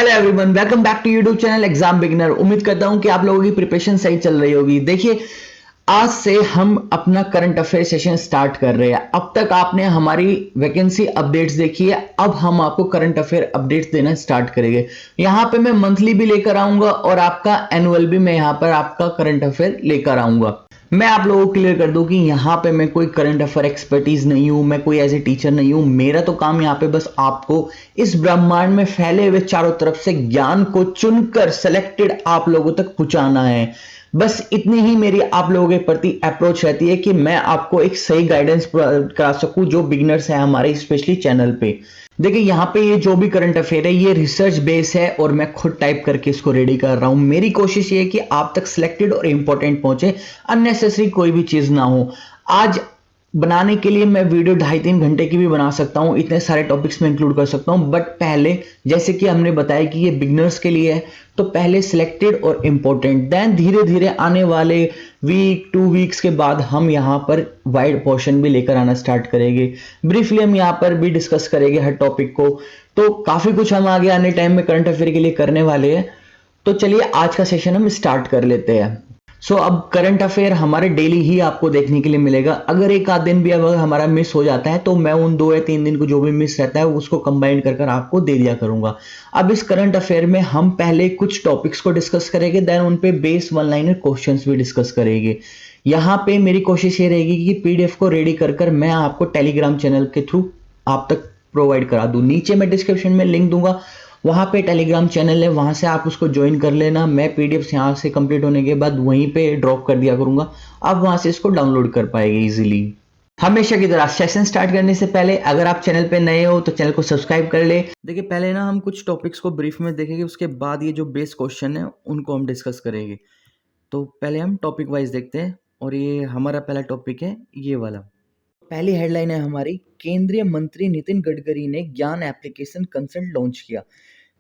Hello everyone, welcome back to YouTube channel exam beginner. उम्मीद करता हूं कि आप लोगों की प्रिपरेशन सही चल रही होगी। देखिए, आज से हम अपना करंट अफेयर सेशन स्टार्ट कर रहे हैं। अब तक आपने हमारी वैकेंसी अपडेट्स देखी है, अब हम आपको करंट अफेयर अपडेट्स देना स्टार्ट करेंगे। यहाँ पे मैं मंथली भी लेकर आऊंगा और आपका एनुअल भी मैं यहाँ पर आपका करंट अफेयर लेकर आऊंगा। मैं आप लोगों को क्लियर कर दूं कि यहाँ पे मैं कोई करंट अफेयर एक्सपर्टीज नहीं हूं, मैं कोई एज ए टीचर नहीं हूं। मेरा तो काम यहाँ पे बस आपको इस ब्रह्मांड में फैले हुए चारों तरफ से ज्ञान को चुनकर सेलेक्टेड आप लोगों तक पहुंचाना है। बस इतनी ही मेरी आप लोगों के प्रति अप्रोच रहती है कि मैं आपको एक सही गाइडेंस करा सकूं जो बिगिनर्स है हमारे स्पेशली चैनल पे। देखिए, यहाँ पे ये जो भी करंट अफेयर है ये रिसर्च बेस है और मैं खुद टाइप करके इसको रेडी कर रहा हूं। मेरी कोशिश ये है कि आप तक सिलेक्टेड और इंपॉर्टेंट पहुंचे, अननेसेसरी कोई भी चीज ना हो। आज बनाने के लिए मैं वीडियो 2.5-3 घंटे की भी बना सकता हूँ, इतने सारे टॉपिक्स में इंक्लूड कर सकता हूँ। बट पहले, जैसे कि हमने बताया कि ये बिगनर्स के लिए है, तो पहले सिलेक्टेड और इंपॉर्टेंट, देन धीरे धीरे आने वाले वीक 2 वीक्स के बाद हम यहाँ पर वाइड पोर्शन भी लेकर आना स्टार्ट करेंगे। ब्रीफली हम यहाँ पर भी डिस्कस करेंगे हर टॉपिक को। तो काफी कुछ हम आगे आने टाइम में करंट अफेयर के लिए करने वाले हैं। तो चलिए आज का सेशन हम स्टार्ट कर लेते हैं। अब करंट अफेयर हमारे डेली ही आपको देखने के लिए मिलेगा। अगर एक आध दिन भी अगर हमारा मिस हो जाता है तो मैं उन 2 या 3 दिन को जो भी मिस रहता है उसको कंबाइन कर आपको दे दिया करूंगा। अब इस करंट अफेयर में हम पहले कुछ टॉपिक्स को डिस्कस करेंगे, देन उन पे बेस वन लाइनर क्वेश्चंस भी डिस्कस करेंगे। यहाँ पे मेरी कोशिश ये रहेगी कि पीडीएफ को रेडी कर मैं आपको टेलीग्राम चैनल के थ्रू आप तक प्रोवाइड करा दूं। नीचे मैं डिस्क्रिप्शन में लिंक दूंगा, वहां पे टेलीग्राम चैनल है, वहां से आप उसको ज्वाइन कर लेना। मैं पीडीएफ यहाँ से कंप्लीट होने के बाद वहीं पे ड्रॉप कर दिया करूंगा, आप वहां से इसको डाउनलोड कर पाएंगे इजीली। हमेशा की तरह सेशन स्टार्ट करने से पहले अगर आप चैनल पे नए हो तो चैनल को सब्सक्राइब कर ले। देखिए, पहले ना हम कुछ टॉपिक्स को ब्रीफ में देखेंगे, उसके बाद ये जो बेस क्वेश्चन है उनको हम डिस्कस करेंगे। तो पहले हम टॉपिक वाइज देखते हैं और ये हमारा पहला टॉपिक है ये वाला। पहली हेडलाइन है हमारी, केंद्रीय मंत्री नितिन गडकरी ने ज्ञान एप्लीकेशन कंसल्ट लॉन्च किया।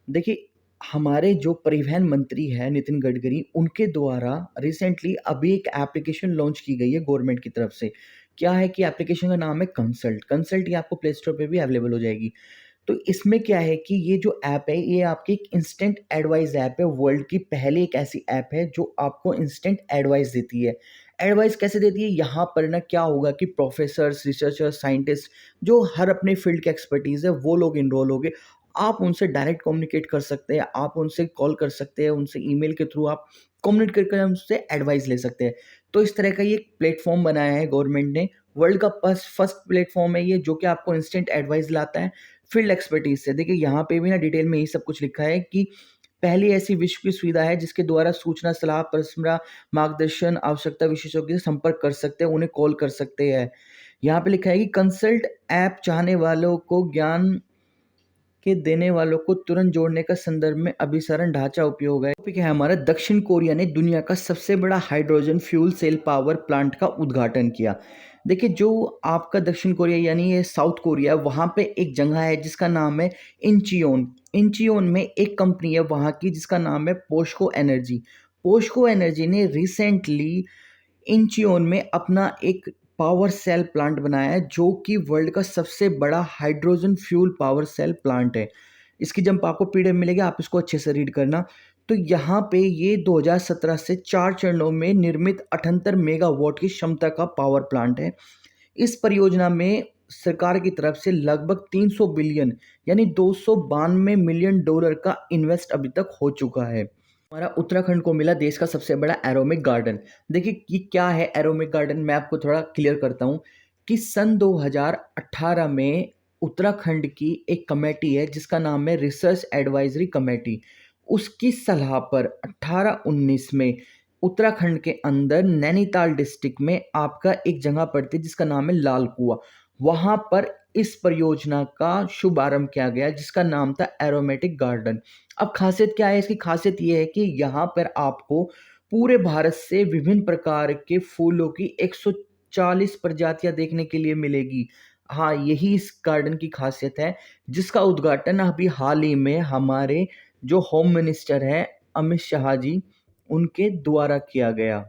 देखिए, हमारे जो परिवहन मंत्री है नितिन गडकरी, उनके द्वारा रिसेंटली अभी एक एप्लीकेशन लॉन्च की गई है गवर्नमेंट की तरफ से। क्या है कि एप्लीकेशन का नाम है कंसल्ट। कंसल्ट ये आपको प्ले स्टोर पे भी अवेलेबल हो जाएगी। तो इसमें क्या है कि ये जो ऐप है ये आपकी एक इंस्टेंट एडवाइस ऐप है। वर्ल्ड की पहली एक ऐसी ऐप है जो आपको इंस्टेंट एडवाइस देती है। एडवाइस कैसे देती है, यहाँ पर ना क्या होगा कि प्रोफेसर्स, रिसर्चर्स, साइंटिस्ट जो हर अपने फील्ड के एक्सपर्टीज है वो लोग इनरोल हो गए। आप उनसे डायरेक्ट कम्युनिकेट कर सकते हैं, आप उनसे कॉल कर सकते हैं, उनसे ईमेल के थ्रू आप कम्युनिकेट करके उनसे एडवाइस ले सकते हैं। तो इस तरह का ये प्लेटफॉर्म बनाया है गवर्नमेंट ने। वर्ल्ड का फर्स्ट प्लेटफॉर्म है ये जो कि आपको इंस्टेंट एडवाइस लाता है फील्ड एक्सपर्टीज से। देखिए, यहाँ पे भी ना डिटेल में यही सब कुछ लिखा है कि पहली ऐसी विश्व की सुविधा है जिसके द्वारा सूचना, सलाह, परामर्श, मार्गदर्शन, आवश्यकता विशेषज्ञों से संपर्क कर सकते हैं, उन्हें कॉल कर सकते हैं। यहाँ पे लिखा है कि कंसल्ट ऐप चाहने वालों को ज्ञान के देने वालों को तुरंत जोड़ने का संदर्भ में अभिसरण ढांचा उपयोग है। टॉपिक है हमारा, दक्षिण कोरिया ने दुनिया का सबसे बड़ा hydrogen fuel cell power plant का उद्घाटन किया। देखिए, जो आपका दक्षिण कोरिया यानी ये साउथ कोरिया, वहाँ पे एक जगह है जिसका नाम है इंचियोन। इंचियोन में एक कंपनी है वहाँ की जिसका नाम है पोस्को एनर्जी। पोस्को एनर्जी ने रिसेंटली इंचियोन में अपना एक पावर सेल प्लांट बनाया है जो कि वर्ल्ड का सबसे बड़ा hydrogen fuel power cell plant है। इसकी जब आपको पीडीएफ मिलेगी आप इसको अच्छे से रीड करना। तो यहाँ पे ये 2017 से 4 चरणों में निर्मित 78 मेगावाट की क्षमता का पावर प्लांट है। इस परियोजना में सरकार की तरफ से लगभग 300 बिलियन यानी $292 मिलियन का इन्वेस्ट अभी तक हो चुका है। हमारा उत्तराखंड को मिला देश का सबसे बड़ा एरोमिक गार्डन। देखिए, ये क्या है एरोमिक गार्डन, मैं आपको थोड़ा क्लियर करता हूँ कि सन 2018 में उत्तराखंड की एक कमेटी है जिसका नाम है रिसर्च एडवाइजरी कमेटी। उसकी सलाह पर 18-19 में उत्तराखंड के अंदर नैनीताल डिस्ट्रिक्ट में आपका एक जगह पड़ती है जिसका नाम है लाल कुआं। वहां पर इस परियोजना का शुभारंभ किया गया जिसका नाम था एरोमेटिक गार्डन। अब खासियत क्या है इसकी, खासियत ये है कि यहाँ पर आपको पूरे भारत से विभिन्न प्रकार के फूलों की 140 प्रजातियां देखने के लिए मिलेगी। हाँ, यही इस गार्डन की खासियत है जिसका उद्घाटन अभी हाल ही में हमारे जो होम मिनिस्टर हैं अमित शाह जी, उनके द्वारा किया गया।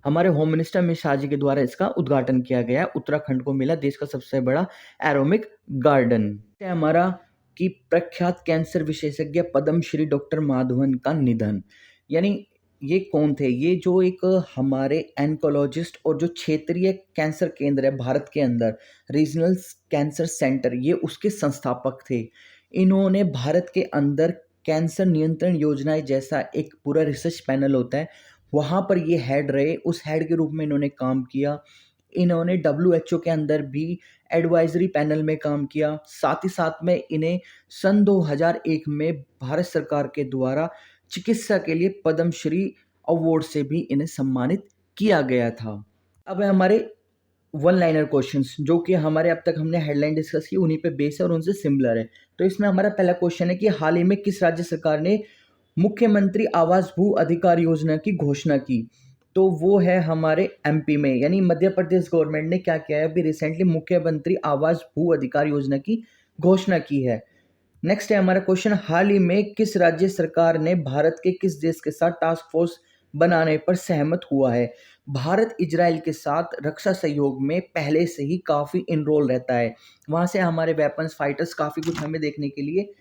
हमारे होम मिनिस्टर अमित शाह जी के द्वारा इसका उद्घाटन किया गया। उत्तराखंड को मिला देश का सबसे बड़ा एरोमिक गार्डन। हमारा कि प्रख्यात कैंसर विशेषज्ञ पद्मश्री डॉक्टर माधवन का निधन। यानी ये कौन थे? ये जो एक हमारे एन्कोलॉजिस्ट और जो क्षेत्रीय कैंसर केंद्र है भारत के अंदर, रीजनल कैंसर सेंटर, ये उसके संस्थापक थे। इन्होंने भारत के अंदर कैंसर नियंत्रण योजनाएं जैसा एक पूरा रिसर्च पैनल होता है, वहाँ पर ये हेड रहे। उस हेड के रूप में इन्होंने काम किया। इन्होंने डब्ल्यूएचओ के अंदर भी एडवाइजरी पैनल में काम किया। साथ ही साथ में इन्हें सन 2001 में भारत सरकार के द्वारा चिकित्सा के लिए पद्मश्री अवार्ड से भी इन्हें सम्मानित किया गया था। अब है हमारे वन लाइनर क्वेश्चंस, जो कि हमारे अब तक हमने हेडलाइन डिस्कस की, उन्हीं पे बेस है और उनसे सिमिलर है। तो इसमें हमारा पहला क्वेश्चन है कि हाल ही में किस राज्य सरकार ने मुख्यमंत्री आवास भू अधिकार योजना की घोषणा की? तो वो है हमारे एमपी में, यानी मध्य प्रदेश गवर्नमेंट ने क्या किया है, अभी रिसेंटली मुख्यमंत्री आवास भू अधिकार योजना की घोषणा की है। नेक्स्ट है हमारा क्वेश्चन, हाल ही में किस राज्य सरकार ने भारत के किस देश के साथ टास्क फोर्स बनाने पर सहमत हुआ है? भारत इजराइल के साथ रक्षा सहयोग में पहले से ही काफी इनरोल रहता है। वहां से हमारे वेपन्स, फाइटर्स, काफी कुछ हमें देखने के लिए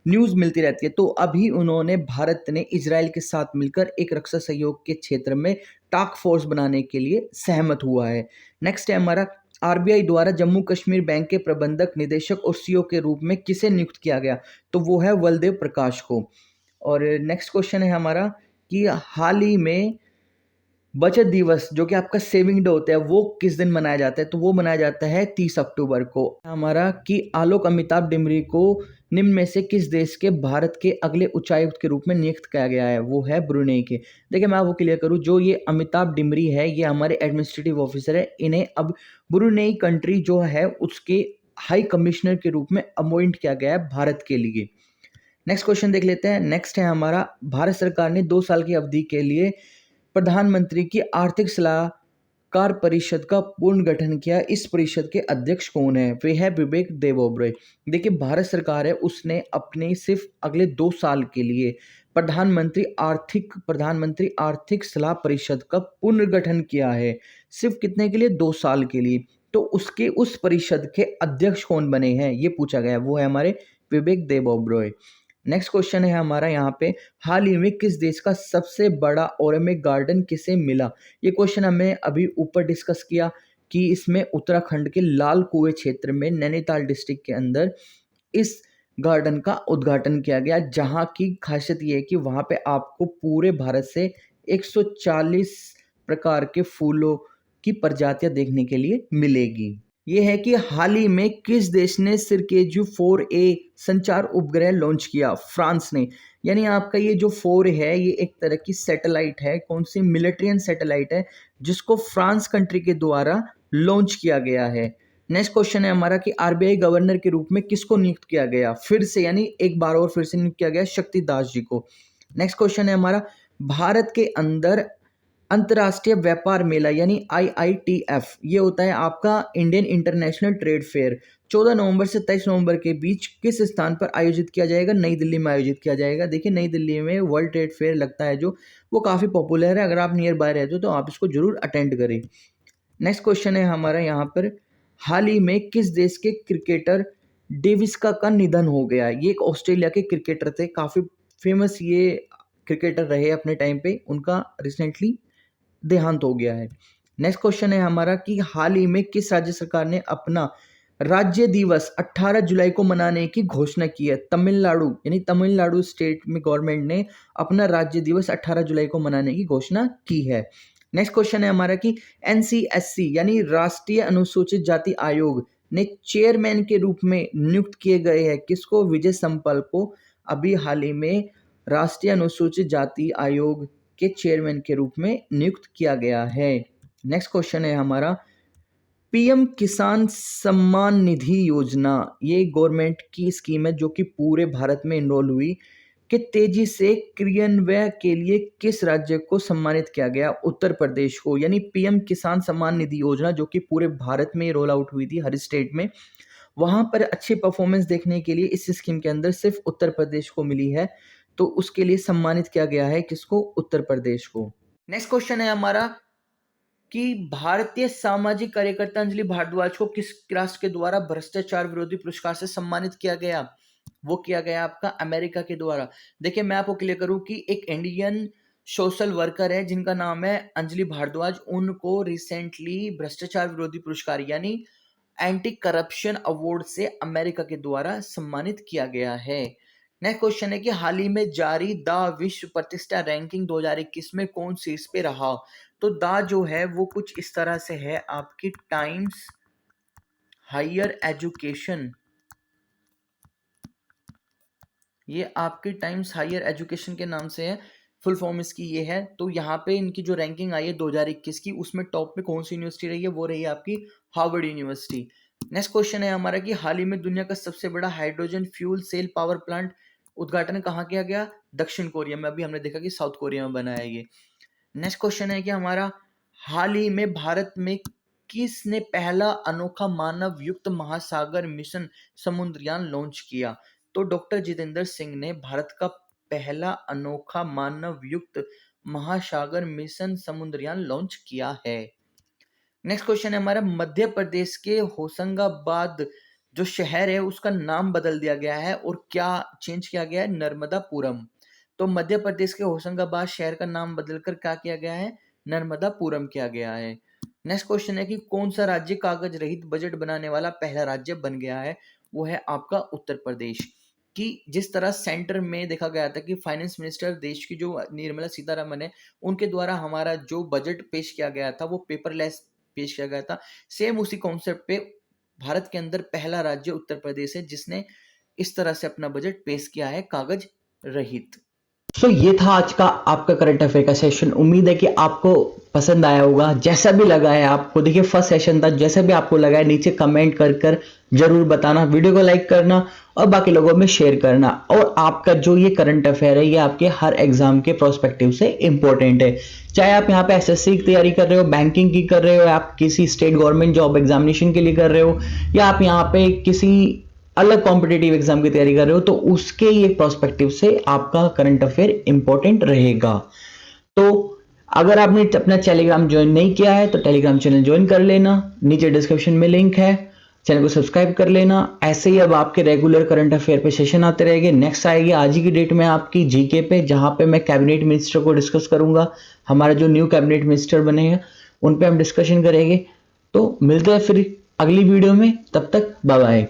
न्यूज मिलती रहती है। तो अभी उन्होंने, भारत ने इजराइल के साथ मिलकर एक रक्षा सहयोग के क्षेत्र में टास्क फोर्स बनाने के लिए सहमत हुआ है। नेक्स्ट है हमारा, आरबीआई द्वारा जम्मू कश्मीर बैंक के प्रबंधक निदेशक और सीईओ के रूप में किसे नियुक्त किया गया? तो वो है बलदेव प्रकाश को। और नेक्स्ट क्वेश्चन है हमारा कि हाल ही में बचत दिवस, जो कि आपका सेविंग डे होता है, वो किस दिन मनाया जाता है? तो वो मनाया जाता है 30 अक्टूबर को। हमारा कि आलोक अमिताभ डिमरी को निम्न में से किस देश के भारत के अगले उच्चायुक्त के रूप में नियुक्त किया गया है? वो है ब्रुनेई के। देखिए मैं आपको क्लियर करूँ, जो ये अमिताभ डिमरी है, ये हमारे एडमिनिस्ट्रेटिव ऑफिसर है। इन्हें अब ब्रुनेई कंट्री जो है उसके हाई कमिश्नर के रूप में अपॉइंट किया गया है भारत के लिए। नेक्स्ट क्वेश्चन देख लेते हैं। नेक्स्ट है हमारा, भारत सरकार ने 2 साल की अवधि के लिए प्रधानमंत्री की आर्थिक सलाहकार परिषद का पुनर्गठन किया। इस परिषद के अध्यक्ष कौन है? वे है विवेक देबोब्रोय। देखिए भारत सरकार है, उसने अपने सिर्फ अगले 2 साल के लिए प्रधानमंत्री आर्थिक सलाह परिषद का पुनर्गठन किया है। सिर्फ कितने के लिए? 2 साल के लिए। तो उसके उस परिषद के अध्यक्ष कौन बने हैं, ये पूछा गया। वो है हमारे विवेक देबोब्रोय। नेक्स्ट क्वेश्चन है हमारा यहाँ पे, हाल ही में किस देश का सबसे बड़ा ओरेमिक गार्डन किसे मिला? ये क्वेश्चन हमें अभी ऊपर डिस्कस किया कि इसमें उत्तराखंड के लाल कुएं क्षेत्र में नैनीताल डिस्ट्रिक्ट के अंदर इस गार्डन का उद्घाटन किया गया, जहाँ की खासियत ये है कि वहाँ पे आपको पूरे भारत से 140 प्रकार के फूलों की प्रजातियां देखने के लिए मिलेगी। ये है कि हाल ही में किस देश ने सिरकेजू 4A संचार उपग्रह लॉन्च किया? फ्रांस ने। यानी आपका ये जो 4 है, ये एक तरह की सैटेलाइट है। कौन सी? मिलिट्रियन सैटेलाइट है, जिसको फ्रांस कंट्री के द्वारा लॉन्च किया गया है। नेक्स्ट क्वेश्चन है हमारा कि आरबीआई गवर्नर के रूप में किसको नियुक्त किया गया? फिर से, यानी एक बार और फिर से नियुक्त किया गया शक्ति दास जी को। नेक्स्ट क्वेश्चन है हमारा, भारत के अंदर अंतर्राष्ट्रीय व्यापार मेला यानी IITF, ये होता है आपका इंडियन इंटरनेशनल ट्रेड फेयर, 14 नवंबर से 23 नवंबर के बीच किस स्थान पर आयोजित किया जाएगा? नई दिल्ली में आयोजित किया जाएगा। देखिए नई दिल्ली में वर्ल्ड ट्रेड फेयर लगता है, जो वो काफ़ी पॉपुलर है। अगर आप नियर बाय रहते हो तो आप इसको जरूर अटेंड करें। नेक्स्ट क्वेश्चन है हमारा यहाँ पर, हाल ही में किस देश के क्रिकेटर डेविस्का का निधन हो गया? ये एक ऑस्ट्रेलिया के क्रिकेटर थे, काफ़ी फेमस ये क्रिकेटर रहे अपने टाइम पे, उनका रिसेंटली देहांत हो गया है। नेक्स्ट क्वेश्चन है हमारा कि हाल ही में किस राज्य सरकार ने अपना राज्य दिवस 18 जुलाई को मनाने की घोषणा की है? तमिलनाडु, यानी तमिलनाडु स्टेट में गवर्नमेंट ने अपना राज्य दिवस 18 जुलाई को मनाने की घोषणा की है। नेक्स्ट क्वेश्चन है हमारा कि NCSC यानी राष्ट्रीय अनुसूचित जाति आयोग ने चेयरमैन के रूप में नियुक्त किए गए हैं किसको? विजय संपल को अभी हाल ही में राष्ट्रीय अनुसूचित जाति आयोग के चेयरमैन के रूप में नियुक्त किया गया है। नेक्स्ट क्वेश्चन है हमारा, पीएम किसान सम्मान निधि योजना, ये गवर्नमेंट की स्कीम है जो कि पूरे भारत में इनरोल हुई, कि तेजी से क्रियान्वयन के लिए किस राज्य को सम्मानित किया गया? उत्तर प्रदेश को। यानी पीएम किसान सम्मान निधि योजना जो कि पूरे भारत में रोल आउट हुई थी हर स्टेट में, वहां पर अच्छी परफॉर्मेंस देखने के लिए इस स्कीम के अंदर सिर्फ उत्तर प्रदेश को मिली है, तो उसके लिए सम्मानित किया गया है किसको? उत्तर प्रदेश को। नेक्स्ट क्वेश्चन है हमारा कि भारतीय सामाजिक कार्यकर्ता अंजलि भारद्वाज को किस राष्ट्र के द्वारा भ्रष्टाचार विरोधी पुरस्कार से सम्मानित किया गया? वो किया गया आपका अमेरिका के द्वारा। देखिए मैं आपको क्लियर करूं कि एक इंडियन सोशल वर्कर है जिनका नाम है अंजलि भारद्वाज, उनको रिसेंटली भ्रष्टाचार विरोधी पुरस्कार यानी एंटी करप्शन अवार्ड से अमेरिका के द्वारा सम्मानित किया गया है। नेक्स्ट क्वेश्चन है कि हाल ही में जारी द विश्व प्रतिष्ठा रैंकिंग 2021 में कौन शीर्ष पे रहा? तो द जो है वो कुछ इस तरह से है, आपकी टाइम्स हायर एजुकेशन, ये आपके टाइम्स हायर एजुकेशन के नाम से है, फुल फॉर्म इसकी ये है। तो यहाँ पे इनकी जो रैंकिंग आई है 2021 की, उसमें टॉप पे कौन सी यूनिवर्सिटी रही है? वो रही है आपकी हार्वर्ड यूनिवर्सिटी। नेक्स्ट क्वेश्चन है हमारा कि हाल ही में दुनिया का सबसे बड़ा hydrogen fuel cell power plant उद्घाटन कहाँ किया गया? दक्षिण कोरिया में। अभी हमने देखा कि साउथ कोरिया में बना है ये। नेक्स्ट क्वेश्चन है कि हमारा हाल ही में भारत में किसने पहला अनोखा मानव युक्त महासागर मिशन समुद्रयान लॉन्च किया? तो डॉक्टर जितेंद्र सिंह ने भारत का पहला अनोखा मानव युक्त महासागर मिशन समुद्रयान लॉन्च किया है। नेक्स्ट क्वेश्चन है हमारा मध्य प्रदेश के होशंगाबाद जो शहर है उसका नाम बदल दिया गया है और क्या चेंज किया गया है? नर्मदापुरम। तो मध्य प्रदेश के होशंगाबाद शहर का नाम बदलकर क्या किया गया है? नर्मदापुरम किया गया है। नेक्स्ट क्वेश्चन है कि कौन सा राज्य कागज रहित बजट बनाने वाला पहला राज्य बन गया है? वो है आपका उत्तर प्रदेश। कि जिस तरह सेंटर में देखा गया था कि फाइनेंस मिनिस्टर देश की जो निर्मला सीतारमन है उनके द्वारा हमारा जो बजट पेश किया गया था वो पेपरलेस पेश किया गया था, सेम उसी कॉन्सेप्ट पे भारत के अंदर पहला राज्य उत्तर प्रदेश है जिसने इस तरह से अपना बजट पेश किया है कागज रहित। सो ये था आज का आपका करंट अफेयर का सेशन। उम्मीद है कि आपको पसंद आया होगा। जैसा भी लगा है आपको, देखिए फर्स्ट सेशन था, जैसा भी आपको लगा है नीचे कमेंट कर जरूर बताना, वीडियो को लाइक करना और बाकी लोगों में शेयर करना। और आपका जो ये करंट अफेयर है ये आपके हर एग्जाम के प्रोस्पेक्टिव से इंपॉर्टेंट है। चाहे आप यहाँ पे एसएससी की तैयारी कर रहे हो, बैंकिंग की कर रहे हो, आप किसी स्टेट गवर्नमेंट जॉब एग्जामिनेशन के लिए कर रहे हो, या आप यहाँ पे किसी अलग कॉम्पिटेटिव एग्जाम की तैयारी कर रहे हो, तो उसके ये प्रोस्पेक्टिव से आपका करंट अफेयर इंपॉर्टेंट रहेगा। तो अगर आपने अपना टेलीग्राम ज्वाइन नहीं किया है तो टेलीग्राम चैनल ज्वाइन कर लेना, नीचे डिस्क्रिप्शन में लिंक है, चैनल को सब्सक्राइब कर लेना। ऐसे ही अब आपके रेगुलर करंट अफेयर पे सेशन आते रहेंगे। नेक्स्ट आएगी आज ही की डेट में आपकी जीके पे, जहां पे मैं कैबिनेट मिनिस्टर को डिस्कस करूंगा, हमारे जो न्यू कैबिनेट मिनिस्टर बने हैं उन पे हम डिस्कशन करेंगे। तो मिलते हैं फिर अगली वीडियो में, तब तक बाय बाय।